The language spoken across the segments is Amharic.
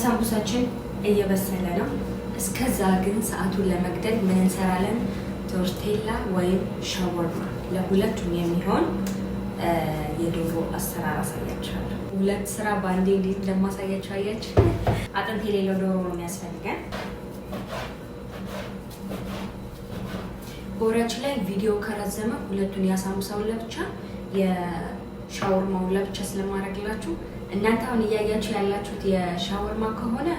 ሳምቡሳችን እየበሰለ ነው። እስከዛ ግን ሰዓቱን ለመግደል ምን እንሰራለን? ቶርቴላ ወይም ሻወርማ ለሁለቱም የሚሆን የዶሮ አሰራር አሳያችኋለሁ። ሁለት ስራ በአንዴ እንዴት እንደማሳያችሁ አያችሁ። አጥንት የሌለው ዶሮ ነው የሚያስፈልገን። በወሬያችን ላይ ቪዲዮ ከረዘመ ሁለቱን የሳምቡሳውን ለብቻ የሻወርማውን ለብቻ ስለማድረግላችሁ እናንተ አሁን እያያችሁ ያላችሁት የሻወርማ ከሆነ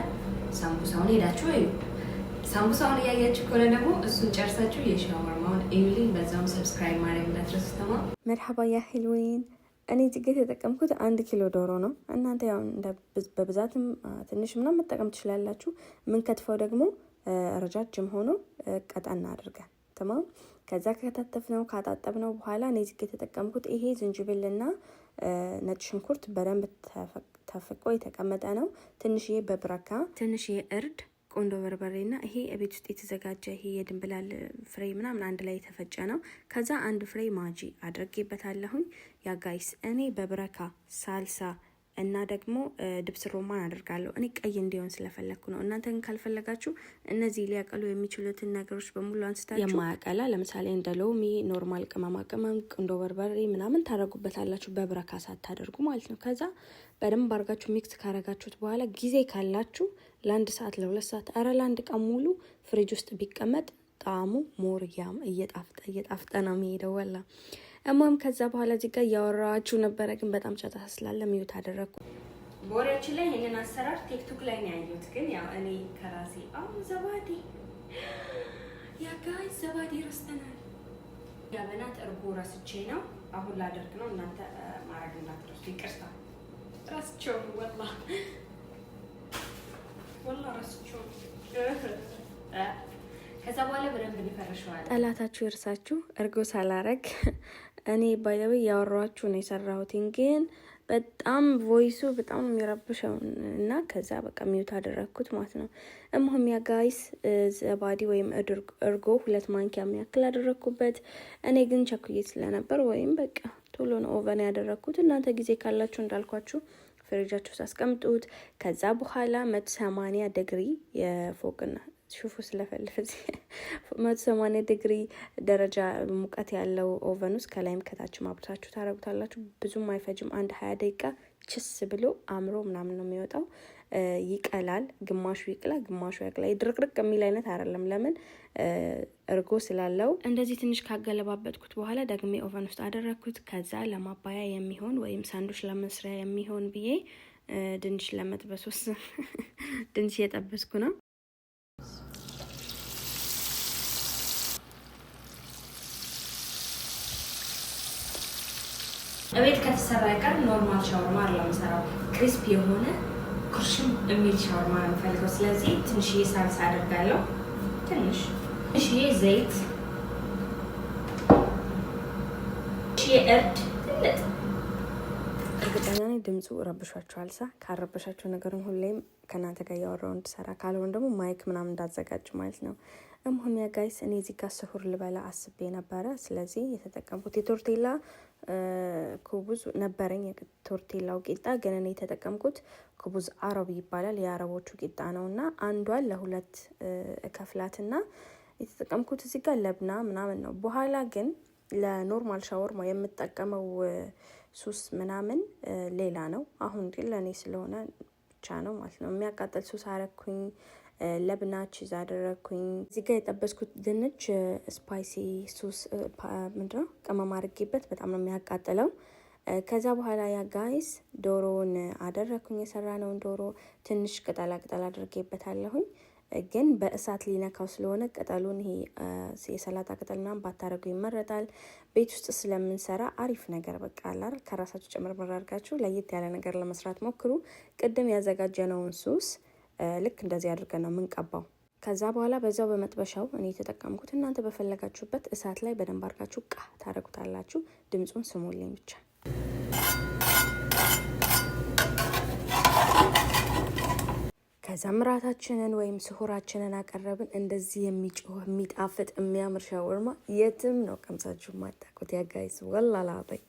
ሳምቡሳውን ሄዳችሁ እዩ። ሳምቡሳውን እያያችሁ ከሆነ ደግሞ እሱን ጨርሳችሁ የሻወርማውን እዩልኝ። በዛውም ሰብስክራይብ ማድረግ እንዳትረሱ። ተማ መርሐባ ያ ሄልዌን። እኔ እዚህ ጋር የተጠቀምኩት 1 ኪሎ ዶሮ ነው። እናንተ ያው በብዛትም ትንሽ ምናምን መጠቀም ትችላላችሁ። ምን ከትፈው ደግሞ ረጃጅም ሆኖ ቀጠና አድርገን ተማም። ከዛ ከከታተፍነው ካጣጠብነው በኋላ እኔ እዚህ ጋር የተጠቀምኩት ይሄ ዝንጅብልና ነጭ ሽንኩርት በደንብ ተፈቆ የተቀመጠ ነው። ትንሽዬ በብረካ፣ ትንሽዬ እርድ፣ ቆንዶ በርበሬና ይሄ ቤት ውስጥ የተዘጋጀ ይሄ የድንብላል ፍሬ ምናምን አንድ ላይ የተፈጨ ነው። ከዛ 1 ፍሬ ማጂ አድርጌበታለሁኝ። ያ ጋይስ እኔ በብረካ ሳልሳ እና ደግሞ ድብስ ሮማን አደርጋለሁ። እኔ ቀይ እንዲሆን ስለፈለኩ ነው። እናንተ ግን ካልፈለጋችሁ እነዚህ ሊያቀሉ የሚችሉትን ነገሮች በሙሉ አንስታችሁ የማያቀላ ለምሳሌ እንደ ሎሚ፣ ኖርማል ቅመማ ቅመም፣ ቁንዶ በርበሬ ምናምን ታደርጉበታላችሁ በብረካ ሳታደርጉ ማለት ነው። ከዛ በደንብ አድርጋችሁ ሚክስ ካረጋችሁት በኋላ ጊዜ ካላችሁ ለ1 ሰዓት ለ2 ሰዓት ኧረ ለ1 ቀን ሙሉ ፍሪጅ ውስጥ ቢቀመጥ ጣዕሙ ሞርያም እየጣፍጠ ነው የሚሄደው ወላ። እማም ከዛ በኋላ እዚህ ጋር እያወራችሁ ነበረ፣ ግን በጣም ጫጫታ ስላለ ሚዩት አደረኩ። በወሬያችን ላይ ይሄንን አሰራር ቲክቶክ ላይ ነው ያየሁት፣ ግን ያው እኔ ከራሴ ዘባዲ ያ ጋይስ ዘባዲ ረስተናል። ያበናት እርጎ ረስቼ ነው አሁን ላደርግ ነው። እናንተ ማረግ እንዳትረሱ። ይቅርታ ረስቼው ወላ ረስቼው። ከዛ በኋላ በደንብ እንፈርሸዋለን። ጠላታችሁ ይርሳችሁ። እርጎ ሳላረግ እኔ ባይዘው ያወራችሁ ነው የሰራሁት፣ ግን በጣም ቮይሱ በጣም የሚረብሸው እና ከዛ በቃ ሚዩት አደረኩት ማለት ነው። እሙህም ያ ጋይስ ዘባዲ ወይም እርጎ 2 ማንኪያ የሚያክል አደረኩበት። እኔ ግን ቸኩዬ ስለነበር ወይም በቃ ቶሎ ነው ኦቨን ያደረኩት። እናንተ ጊዜ ካላችሁ እንዳልኳችሁ ፍሪጃችሁ አስቀምጡት። ከዛ በኋላ 180 ዲግሪ የፎቅና ሹፉ ስለፈልፍ 180 ዲግሪ ደረጃ ሙቀት ያለው ኦቨን ውስጥ ከላይም ከታችም አብራችሁ ታረጉታላችሁ። ብዙም አይፈጅም። 20 ደቂቃ ችስ ብሎ አምሮ ምናምን ነው የሚወጣው። ይቀላል። ግማሹ ይቅላል፣ ግማሹ ያቅላል። ድርቅርቅ የሚል አይነት አይደለም። ለምን እርጎ ስላለው። እንደዚህ ትንሽ ካገለባበጥኩት በኋላ ደግሜ ኦቨን ውስጥ አደረኩት። ከዛ ለማባያ የሚሆን ወይም ሳንዱች ለመስሪያ የሚሆን ብዬ ድንች ለመጥበስ ውስጥ ድንች እየጠበስኩ ነው። እቤት ከተሰራ ጋር ኖርማል ሻወርማ አይደለም ሰራው፣ ክሪስፒ የሆነ ኩርሽም የሚል ሻወርማ ነው የምፈልገው። ስለዚህ ትንሽዬ ሳልሳ አደርጋለሁ፣ ትንሽዬ ዘይት፣ ትንሽዬ እርድ፣ ትልጥ። እርግጠኛ ነኝ ድምፁ ረብሻችኋል። ካረበሻችሁ ነገሩን ሁሌም ከእናንተ ጋር እያወራሁ እንድሰራ፣ ካልሆነ ደግሞ ማይክ ምናምን እንዳዘጋጅ ማለት ነው። እሙህም ያ ጋይስ እኔ እዚህ ጋር ስሁር ልበላ አስቤ ነበረ። ስለዚህ የተጠቀምኩት የቶርቴላ ኩቡዝ ነበረኝ። የቶርቴላው ቂጣ ግን እኔ የተጠቀምኩት ኩቡዝ አረብ ይባላል፣ የአረቦቹ ቂጣ ነው። እና አንዷን ለ2 እከፍላትና የተጠቀምኩት እዚህ ጋር ለብና ምናምን ነው። በኋላ ግን ለኖርማል ሻወርማ የምጠቀመው ሱስ ምናምን ሌላ ነው። አሁን ግን ለእኔ ስለሆነ ብቻ ነው ማለት ነው። የሚያቃጠል ሱስ አረኩኝ፣ ለብና ቺዝ አደረኩኝ። እዚህ ጋር የጠበስኩት ድንች ስፓይሲ ሱስ ምንድነው ቅመም አድርጌበት በጣም ነው የሚያቃጥለው። ከዛ በኋላ ያ ጋይስ ዶሮውን አደረኩኝ። የሰራነውን ዶሮ ትንሽ ቅጠላ ቅጠል አድርጌበታለሁኝ፣ ግን በእሳት ሊነካው ስለሆነ ቅጠሉን ይሄ የሰላጣ ቅጠል ምናምን ባታረጉ ይመረጣል። ቤት ውስጥ ስለምንሰራ አሪፍ ነገር በቃ አላር ከራሳችሁ ጨምር አድርጋችሁ ለየት ያለ ነገር ለመስራት ሞክሩ። ቅድም ያዘጋጀነውን ሱስ ልክ እንደዚህ አድርገን ነው የምንቀባው። ከዛ በኋላ በዛው በመጥበሻው እኔ የተጠቀምኩት፣ እናንተ በፈለጋችሁበት እሳት ላይ በደንብ አድርጋችሁ ታረጉታላችሁ። ድምጹን ስሙልኝ ብቻ። ከዛ ምራታችንን ወይም ስሁራችንን አቀረብን። እንደዚህ የሚጮህ የሚጣፍጥ የሚያምር ሻወርማ የትም ነው ቀምሳችሁ ማጣቁት። ያ ጋይስ ወላላ በይ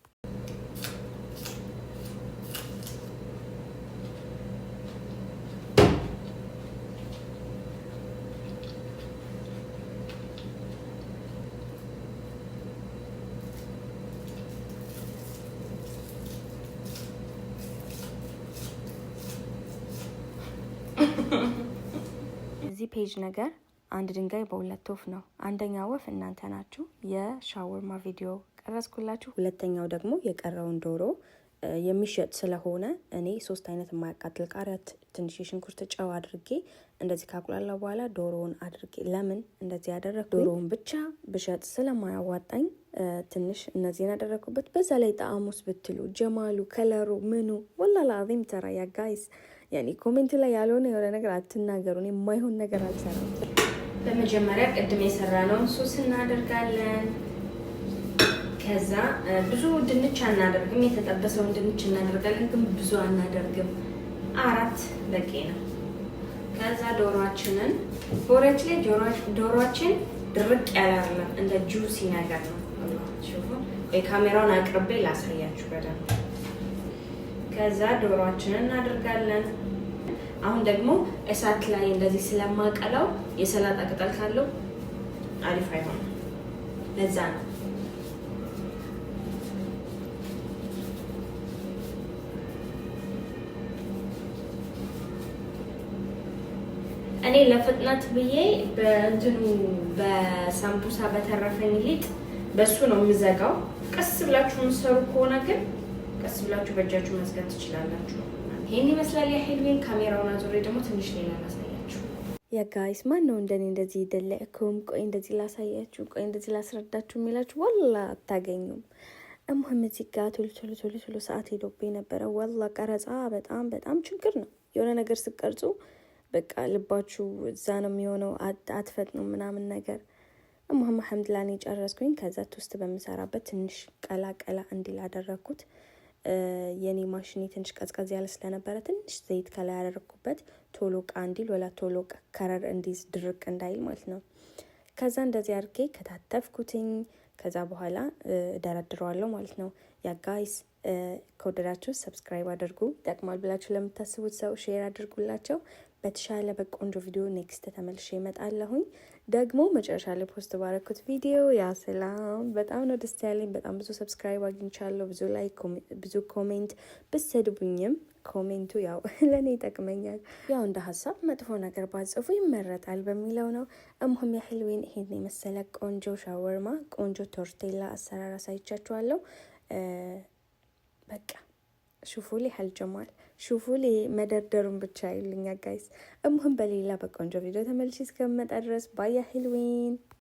እዚህ ፔጅ ነገር አንድ ድንጋይ በሁለት ወፍ ነው። አንደኛው ወፍ እናንተ ናችሁ፣ የሻወርማ ቪዲዮ ቀረጽኩላችሁ። ሁለተኛው ደግሞ የቀረውን ዶሮ የሚሸጥ ስለሆነ እኔ 3 አይነት የማያቃጥል ቃሪያ፣ ትንሽ የሽንኩርት ጨው አድርጌ እንደዚህ ካቁላላ በኋላ ዶሮውን አድርጌ ለምን እንደዚህ ያደረኩ ዶሮውን ብቻ ብሸጥ ስለማያዋጣኝ ትንሽ እነዚህን ያደረኩበት። በዛ ላይ ጣዕሙስ ብትሉ ጀማሉ፣ ከለሩ፣ ምኑ ወላሂ አዚም ተራ ያ ጋይስ ያኔ ኮሜንት ላይ ያልሆነ የሆነ ነገር አትናገሩ። እኔ የማይሆን ነገር አልሰራም። በመጀመሪያ ቅድም የሰራነውን ሶስ እናደርጋለን። ከዛ ብዙ ድንች አናደርግም፣ የተጠበሰውን ድንች እናደርጋለን፣ ግን ብዙ አናደርግም። 4 በቂ ነው። ከዛ ዶሮአችንን ቦሬት ላይ ዶሮአችን ድርቅ ያለ አይደለም፣ እንደ ጁሲ ነገር ነው። ወይ ካሜራውን አቅርቤ ላሳያችሁ በደንብ። ከዛ ዶሮአችንን እናደርጋለን። አሁን ደግሞ እሳት ላይ እንደዚህ ስለማቀላው የሰላጣ ቅጠል ካለው አሪፍ አይሆንም። ለዛ ነው እኔ ለፍጥነት ብዬ በእንትኑ በሳምቡሳ በተረፈኝ ሊጥ በሱ ነው የምዘጋው። ቀስ ብላችሁ የምትሰሩ ከሆነ ግን ቀስ ብላችሁ በእጃችሁ መዝጋት ትችላላችሁ። ይሄን ይመስላል የሄልዌን። ካሜራውን አዞሬ ደግሞ ትንሽ ሌላ ላሳያችሁ። ያ ጋይስ ማን ነው እንደኔ እንደዚህ ይደለኩም? ቆይ እንደዚህ ላሳያችሁ፣ ቆይ እንደዚህ ላስረዳችሁ የሚላችሁ ወላ አታገኙም። እሙህም እዚህ ጋር ቶሎ ሰዓት ሄዶብኝ ነበረ። ወላ ቀረጻ በጣም ችግር ነው። የሆነ ነገር ስቀርጹ በቃ ልባችሁ እዛ ነው የሚሆነው፣ አትፈጥኑ ምናምን ነገር። እሙህም አልሐምዱሊላህ እኔ ጨረስኩኝ። ከዛ ውስጥ በምሰራበት ትንሽ ቀላ እንዲል አደረኩት። የኔ ማሽኔ ትንሽ ቀዝቀዝ ያለ ስለነበረ ትንሽ ዘይት ከላይ ያደረኩበት ቶሎ ቃ እንዲል ወላ ቶሎ ከረር እንዲዝ ድርቅ እንዳይል ማለት ነው። ከዛ እንደዚህ አድርጌ ከታተፍኩትኝ። ከዛ በኋላ ደረድረዋለሁ ማለት ነው። ያ ጋይስ ከወደዳችሁ ሰብስክራይብ አድርጉ። ይጠቅማል ብላችሁ ለምታስቡት ሰው ሼር አድርጉላቸው። በተሻለ በቆንጆ ቪዲዮ ኔክስት ተመልሼ እመጣለሁኝ። ደግሞ መጨረሻ ላይ ፖስት ባረኩት ቪዲዮ ያ ሰላም በጣም ነው ደስ ያለኝ። በጣም ብዙ ሰብስክራይብ አግኝቻለሁ። ብዙ ላይክ፣ ብዙ ኮሜንት ብትሰድቡኝም ኮሜንቱ ያው ለእኔ ይጠቅመኛል። ያው እንደ ሀሳብ መጥፎ ነገር ባጽፉ ይመረጣል በሚለው ነው። እሙህም የሄልዌን ይሄን የመሰለ ቆንጆ ሻወርማ፣ ቆንጆ ቶርቴላ አሰራር አሳይቻችኋለሁ። በቃ ሹፉሊ ሀልጀማል ሹፉሊ መደርደሩን ብቻ ይልኛ ጋይስ። እሙህም በሌላ በቆንጆ ቪዲዮ ተመልሼ እስከምመጣ ድረስ ባያ ሄልዌን